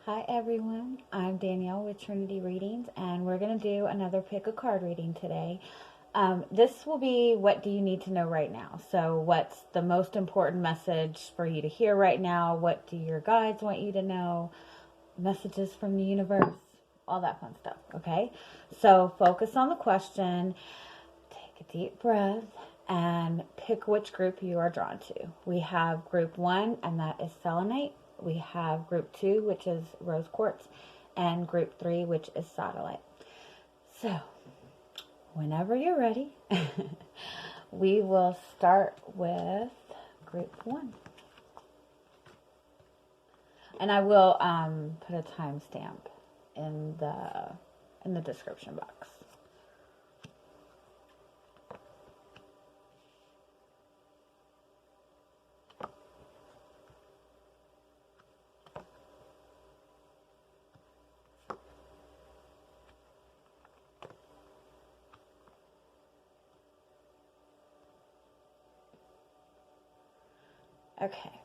Hi everyone, I'm Danielle with Trinity Readings, and we're going to do another pick a card reading today. This will be what do you need to know right now? So, what's the most important message for you to hear right now? What do your guides want you to know? Messages from the universe, all that fun stuff, okay? So, focus on the question, take a deep breath, and pick which group you are drawn to. We have group 1, and that is Selenite. We have group 2, which is rose quartz, and group 3, which is Sodalite. So, whenever you're ready, we will start with group 1. And I will put a timestamp in the description box. Okay.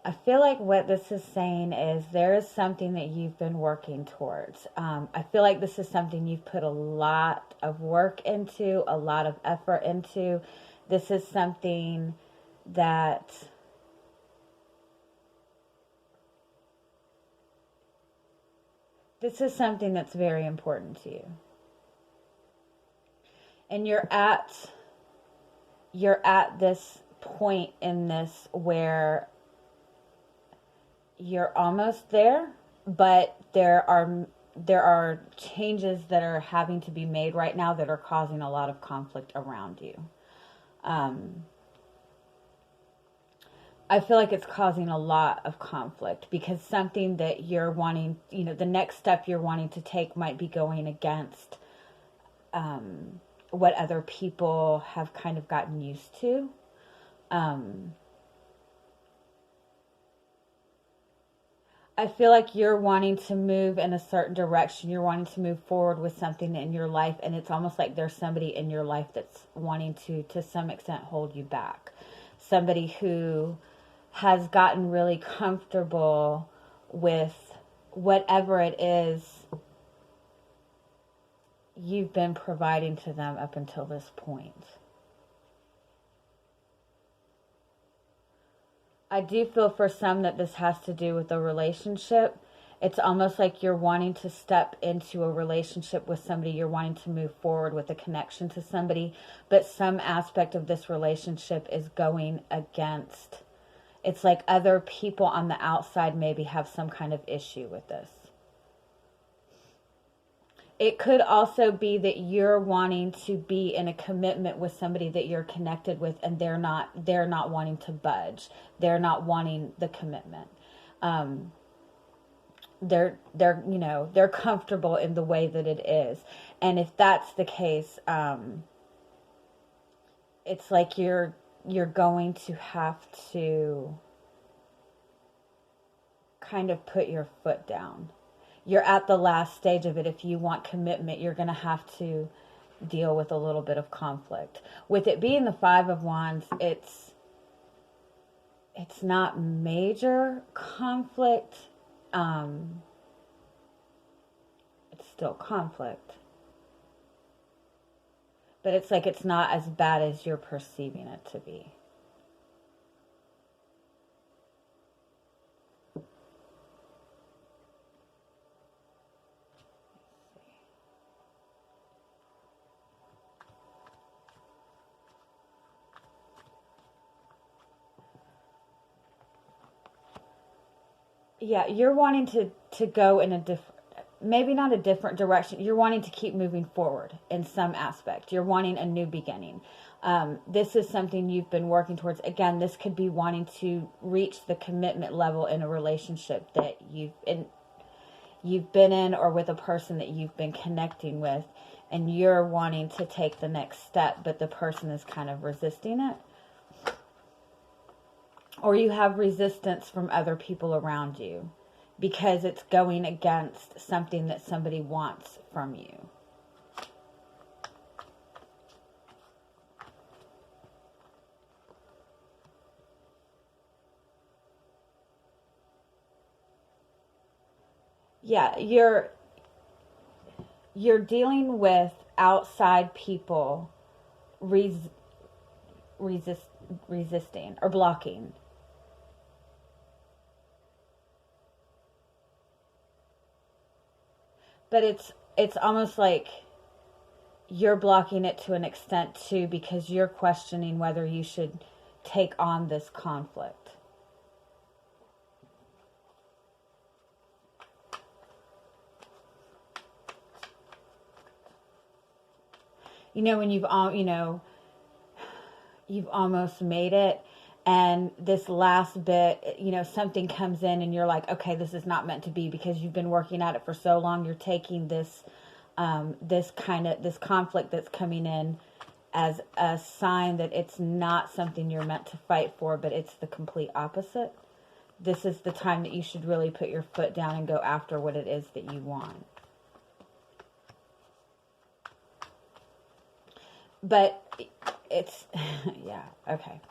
I feel like what this is saying is there is something that you've been working towards. I feel like this is something you've put a lot of work into, a lot of effort into. This is something that that's very important to you. And you're at this point in this where you're almost there, but there are changes that are having to be made right now that are causing a lot of conflict around you. I feel like it's causing a lot of conflict because something that you're wanting, the next step you're wanting to take might be going against what other people have kind of gotten used to. I feel like you're wanting to move in a certain direction. You're wanting to move forward with something in your life, and it's almost like there's somebody in your life that's wanting to some extent, hold you back. Somebody who has gotten really comfortable with whatever it is you've been providing to them up until this point. I do feel for some that this has to do with a relationship. It's almost like you're wanting to step into a relationship with somebody. You're wanting to move forward with a connection to somebody, but some aspect of this relationship is going against. It's like other people on the outside maybe have some kind of issue with this. It could also be that you're wanting to be in a commitment with somebody that you're connected with, and they're not wanting to budge. They're not wanting the commitment. They're comfortable in the way that it is. And if that's the case, it's like you're going to have to kind of put your foot down. You're at the last stage of it. If you want commitment, you're going to have to deal with a little bit of conflict. With it being the Five of Wands, it's not major conflict. It's still conflict. But it's like it's not as bad as you're perceiving it to be. Yeah, you're wanting to go in a different, maybe not a different direction. You're wanting to keep moving forward in some aspect. You're wanting a new beginning. This is something you've been working towards. Again, this could be wanting to reach the commitment level in a relationship that you've been in or with a person that you've been connecting with, and you're wanting to take the next step, but the person is kind of resisting it. Or you have resistance from other people around you because it's going against something that somebody wants from you. Yeah, you're dealing with outside people res- resist resisting or blocking. But it's almost like you're blocking it to an extent too because you're questioning whether you should take on this conflict. You know, when you've almost made it, and this last bit, something comes in and you're like, okay, this is not meant to be, because you've been working at it for so long. You're taking this conflict that's coming in as a sign that it's not something you're meant to fight for, but it's the complete opposite. This is the time that you should really put your foot down and go after what it is that you want. But it's, yeah, okay.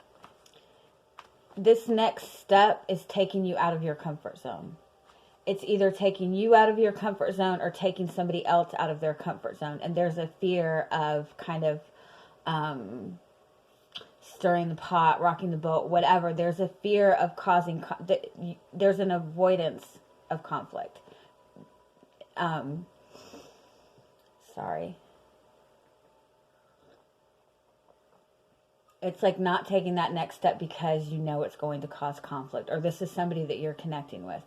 This next step is taking you out of your comfort zone. It's either taking you out of your comfort zone or taking somebody else out of their comfort zone. And there's a fear of kind of stirring the pot, rocking the boat, whatever. There's a fear of there's an avoidance of conflict. Sorry. It's like not taking that next step because you know it's going to cause conflict, or this is somebody that you're connecting with.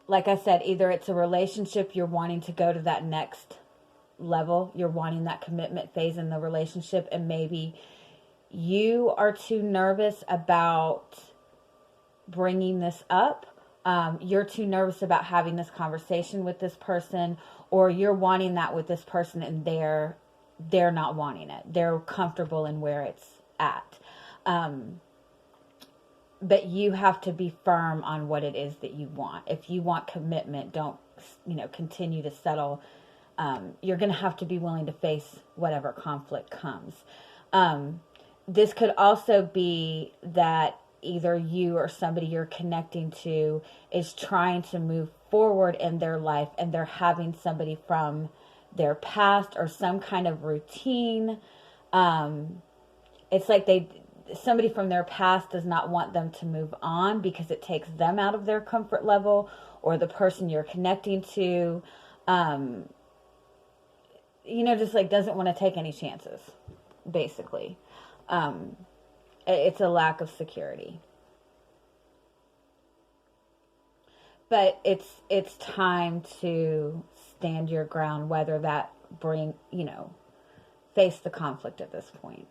Like I said, either it's a relationship, you're wanting to go to that next level, you're wanting that commitment phase in the relationship, and maybe you are too nervous about bringing this up. You're too nervous about having this conversation with this person, or you're wanting that with this person and they're not wanting it. They're comfortable in where it's at. But you have to be firm on what it is that you want. If you want commitment, don't, continue to settle. You're going to have to be willing to face whatever conflict comes. This could also be that either you or somebody you're connecting to is trying to move forward in their life, and they're having somebody from their past or some kind of routine. It's like somebody from their past does not want them to move on because it takes them out of their comfort level, or the person you're connecting to, just like doesn't want to take any chances, basically. It's a lack of security. But it's time to stand your ground, whether that face the conflict at this point.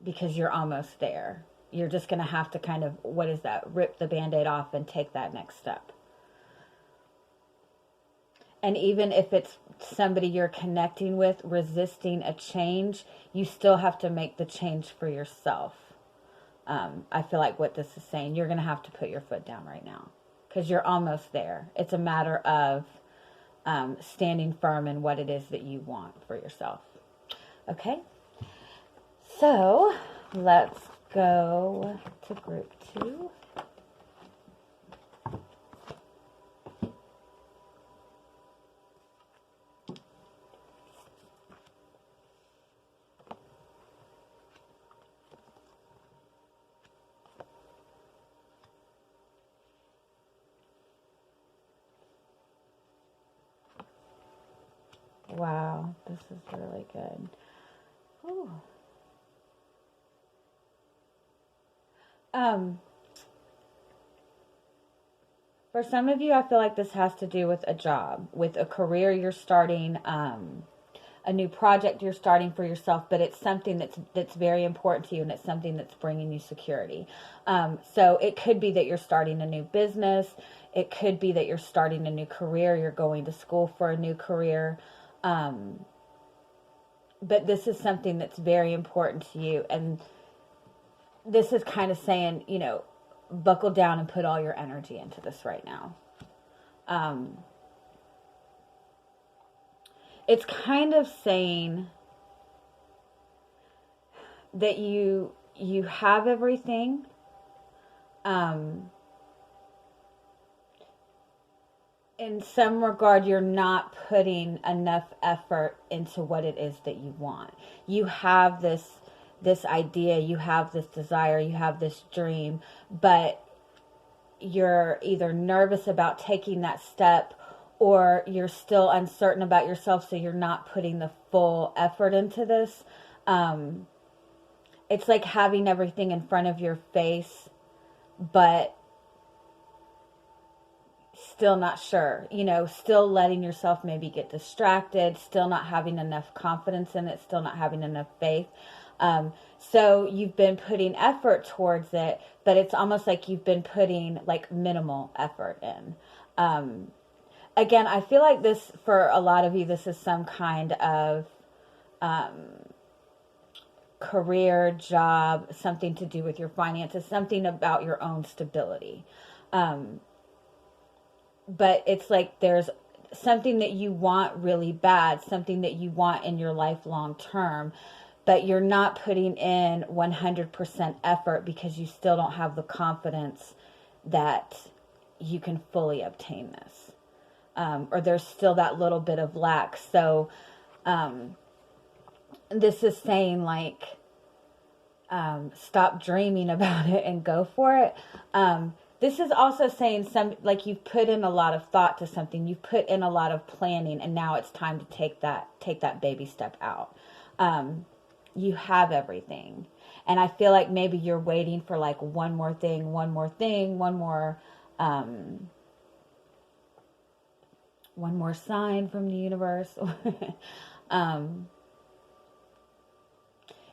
Because you're almost there. You're just going to have to kind of, rip the Band-Aid off and take that next step. And even if it's somebody you're connecting with resisting a change, you still have to make the change for yourself. I feel like what this is saying, you're going to have to put your foot down right now, because you're almost there. It's a matter of standing firm in what it is that you want for yourself. Okay? So, let's go to group 2. Wow, this is really good. Ooh. For some of you, I feel like this has to do with a job, with a career you're starting, a new project you're starting for yourself, but it's something that's very important to you, and it's something that's bringing you security. So it could be that you're starting a new business. It could be that you're starting a new career. You're going to school for a new career. But this is something that's very important to you. And this is kind of saying, buckle down and put all your energy into this right now. It's kind of saying that you have everything, in some regard, you're not putting enough effort into what it is that you want. You have this idea, you have this desire, you have this dream, but you're either nervous about taking that step, or you're still uncertain about yourself, so you're not putting the full effort into this. It's like having everything in front of your face, but still not sure, still letting yourself maybe get distracted, still not having enough confidence in it, still not having enough faith. So you've been putting effort towards it, but it's almost like you've been putting like minimal effort in. Again, I feel like this, for a lot of you, this is some kind of career, job, something to do with your finances, something about your own stability. But it's like there's something that you want really bad, something that you want in your life long term, but you're not putting in 100% effort because you still don't have the confidence that you can fully obtain this. Or there's still that little bit of lack. So this is saying like, stop dreaming about it and go for it. This is also saying like you've put in a lot of thought to something, you've put in a lot of planning, and now it's time to take that baby step out. You have everything. And I feel like maybe you're waiting for like one more thing, one more sign from the universe.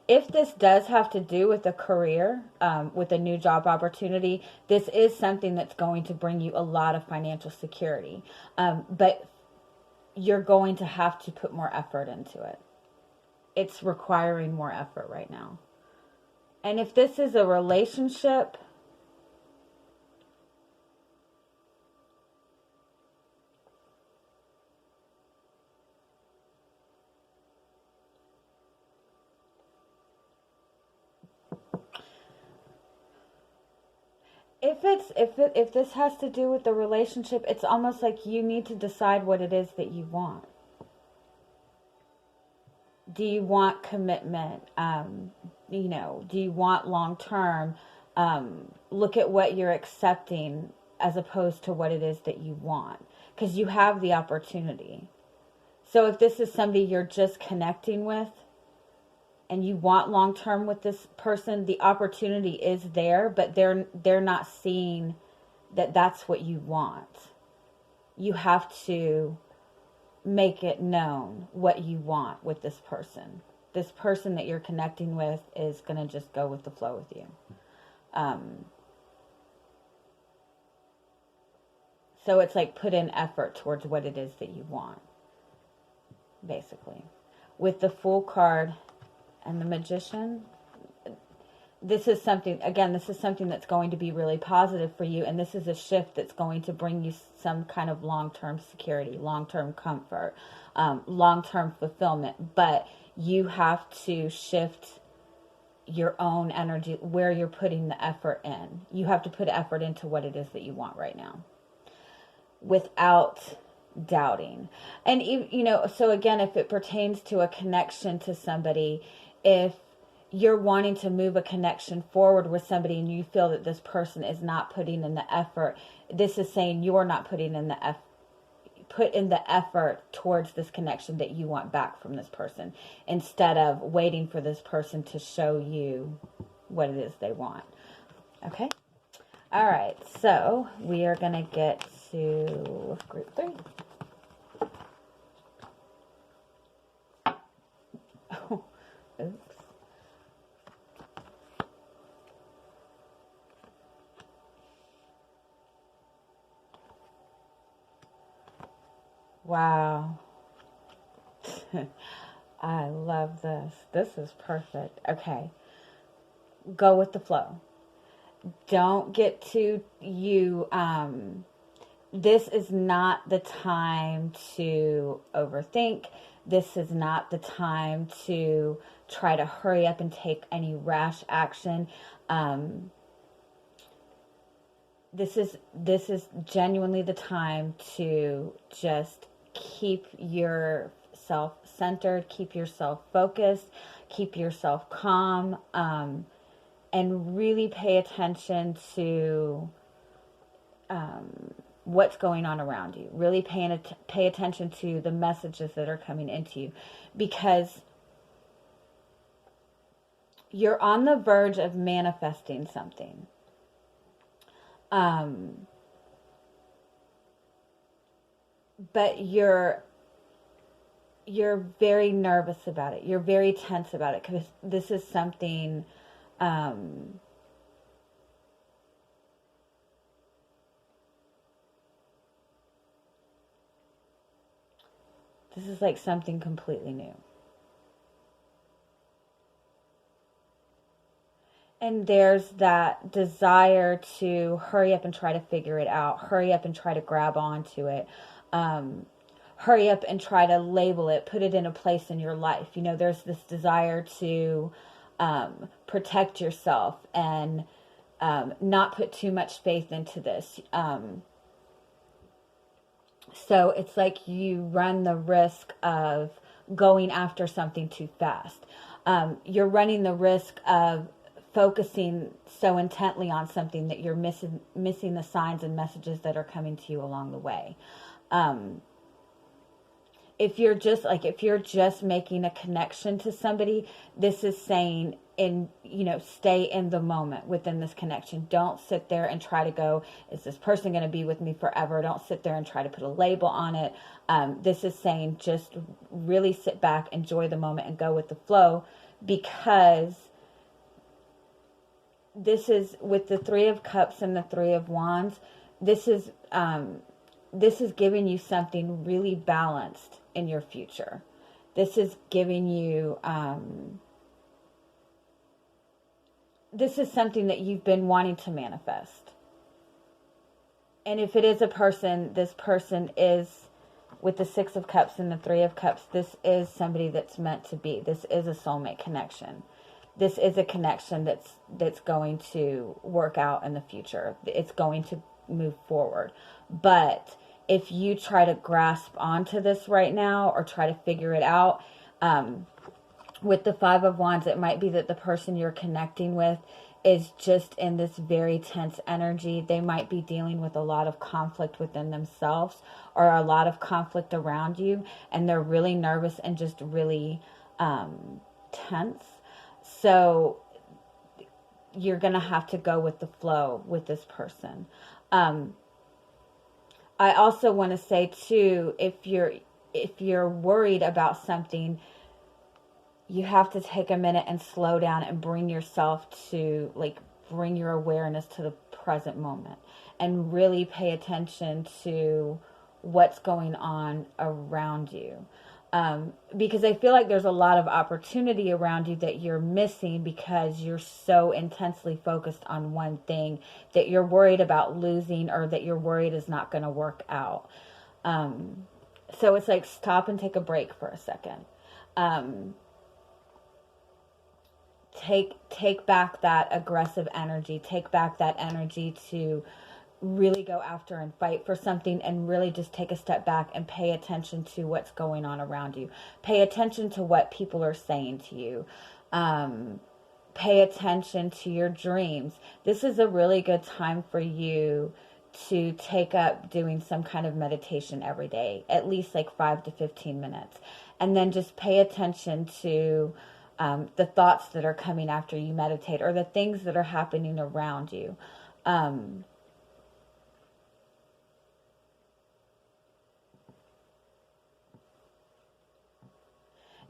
If this does have to do with a career, with a new job opportunity, this is something that's going to bring you a lot of financial security. But you're going to have to put more effort into it. It's requiring more effort right now. And if this is a relationship, if this has to do with the relationship, it's almost like you need to decide what it is that you want. Do you want commitment? Do you want long term? Look at what you're accepting as opposed to what it is that you want, because you have the opportunity. So if this is somebody you're just connecting with and you want long term with this person, the opportunity is there, but they're not seeing that that's what you want. You have to make it known what you want with this person. This person that you're connecting with is going to just go with the flow with you. So it's like put in effort towards what it is that you want, basically. With the Fool card and the Magician, this is something that's going to be really positive for you, and this is a shift that's going to bring you some kind of long-term security, long-term comfort, long-term fulfillment. But you have to shift your own energy where you're putting the effort in. You have to put effort into what it is that you want right now, without doubting. And so again, if it pertains to a connection to somebody, if you're wanting to move a connection forward with somebody and you feel that this person is not putting in the effort, this is saying you're not putting in the put in the effort towards this connection that you want back from this person, instead of waiting for this person to show you what it is they want. Okay? All right, so we are going to get to group 3. Oh, oops. Wow. I love this. This is perfect. Okay. Go with the flow. Don't get too this is not the time to overthink. This is not the time to try to hurry up and take any rash action. this is genuinely the time to just keep yourself centered, keep yourself focused, keep yourself calm, and really pay attention to what's going on around you. Really pay attention to the messages that are coming into you, because you're on the verge of manifesting something. But you're very nervous about it. You're very tense about it, because this is something this is like something completely new. And there's that desire to hurry up and try to figure it out, hurry up and try to grab onto it, hurry up and try to label it, put it in a place in your life. You know, there's this desire to protect yourself and not put too much faith into this. So it's like you run the risk of going after something too fast. You're running the risk of focusing so intently on something that you're missing the signs and messages that are coming to you along the way. If you're just making a connection to somebody, this is saying, stay in the moment within this connection. Don't sit there and try to go, is this person going to be with me forever? Don't sit there and try to put a label on it. This is saying, just really sit back, enjoy the moment, and go with the flow, because this is, with the Three of Cups and the Three of Wands, this is giving you something really balanced in your future. This is giving you, this is something that you've been wanting to manifest. And if it is a person, this person is, with the Six of Cups and the Three of Cups, this is somebody that's meant to be. This is a soulmate connection. This is a connection that's going to work out in the future. It's going to move forward. But if you try to grasp onto this right now or try to figure it out, with the Five of Wands, it might be that the person you're connecting with is just in this very tense energy. They might be dealing with a lot of conflict within themselves, or a lot of conflict around you, and they're really nervous and just really tense. So you're going to have to go with the flow with this person. I also want to say too, if you're worried about something, you have to take a minute and slow down and bring yourself to, bring your awareness to the present moment and really pay attention to what's going on around you. Because I feel like there's a lot of opportunity around you that you're missing because you're so intensely focused on one thing that you're worried about losing, or that you're worried is not going to work out. So it's like, stop and take a break for a second. Take back that aggressive energy. Take back that energy to really go after and fight for something, and really just take a step back and pay attention to what's going on around you. Pay attention to what people are saying to you. Pay attention to your dreams. This is a really good time for you to take up doing some kind of meditation every day, at least 5 to 15 minutes. And then just pay attention to the thoughts that are coming after you meditate, or the things that are happening around you.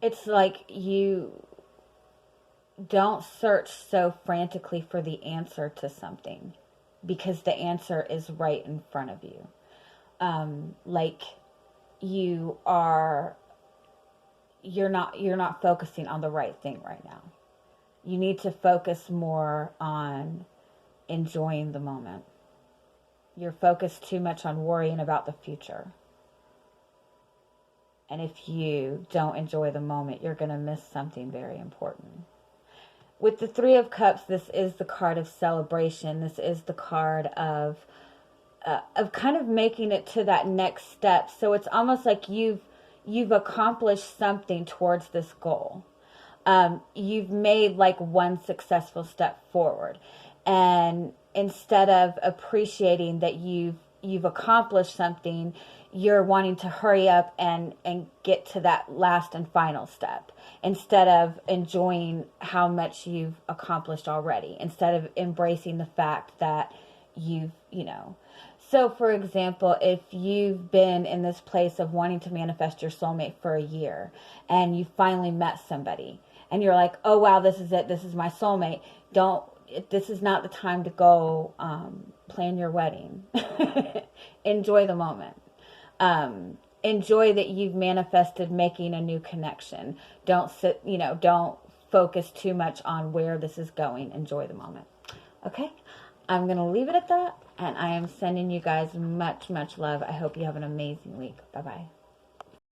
It's like you don't search so frantically for the answer to something, because the answer is right in front of you. You're not focusing on the right thing right now. You need to focus more on enjoying the moment. You're focused too much on worrying about the future. And if you don't enjoy the moment, you're going to miss something very important. with the Three of Cups, this is the card of celebration. This is the card of kind of making it to that next step. So it's almost like you've accomplished something towards this goal. You've made like one successful step forward, and instead of appreciating that you've accomplished something, you're wanting to hurry up and get to that last and final step, instead of enjoying how much you've accomplished already, instead of embracing the fact that you've, so for example, if you've been in this place of wanting to manifest your soulmate for a year, and you finally met somebody, and you're like, oh wow, this is it, this is my soulmate, this is not the time to go plan your wedding. Enjoy the moment. Enjoy that you've manifested making a new connection. Don't focus too much on where this is going. Enjoy the moment. Okay, I'm going to leave it at that, and I am sending you guys much, much love. I hope you have an amazing week. Bye-bye.